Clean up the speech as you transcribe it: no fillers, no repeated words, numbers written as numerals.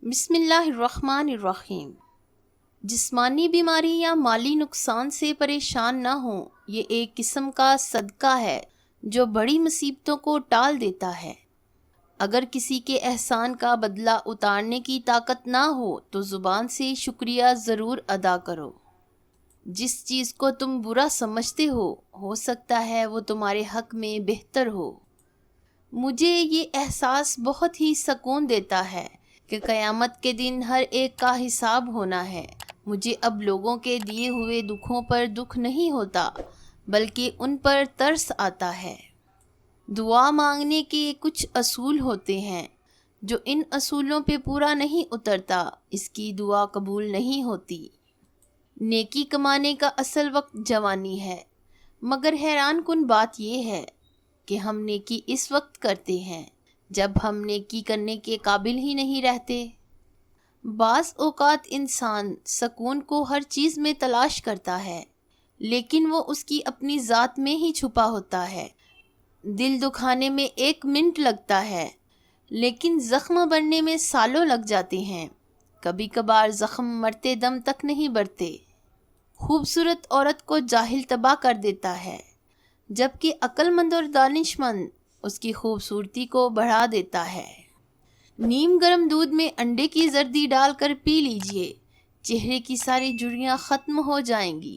بسم اللہ الرحمن الرحیم۔ جسمانی بیماری یا مالی نقصان سے پریشان نہ ہوں، یہ ایک قسم کا صدقہ ہے جو بڑی مصیبتوں کو ٹال دیتا ہے۔ اگر کسی کے احسان کا بدلہ اتارنے کی طاقت نہ ہو تو زبان سے شکریہ ضرور ادا کرو۔ جس چیز کو تم برا سمجھتے ہو سکتا ہے وہ تمہارے حق میں بہتر ہو۔ مجھے یہ احساس بہت ہی سکون دیتا ہے کہ قیامت کے دن ہر ایک کا حساب ہونا ہے۔ مجھے اب لوگوں کے دیے ہوئے دکھوں پر دکھ نہیں ہوتا بلکہ ان پر ترس آتا ہے۔ دعا مانگنے کے کچھ اصول ہوتے ہیں، جو ان اصولوں پہ پورا نہیں اترتا اس کی دعا قبول نہیں ہوتی۔ نیکی کمانے کا اصل وقت جوانی ہے، مگر حیران کن بات یہ ہے کہ ہم نیکی اس وقت کرتے ہیں جب ہم نیکی کرنے کے قابل ہی نہیں رہتے۔ بعض اوقات انسان سکون کو ہر چیز میں تلاش کرتا ہے، لیکن وہ اس کی اپنی ذات میں ہی چھپا ہوتا ہے۔ دل دکھانے میں 1 منٹ لگتا ہے، لیکن زخم بڑھنے میں سالوں لگ جاتے ہیں۔ کبھی کبھار زخم مرتے دم تک نہیں بڑھتے۔ خوبصورت عورت کو جاہل تباہ کر دیتا ہے، جبکہ عقل مند اور دانش مند اس کی خوبصورتی کو بڑھا دیتا ہے۔ نیم گرم دودھ میں انڈے کی زردی ڈال کر پی لیجئے، چہرے کی ساری جھریاں ختم ہو جائیں گی۔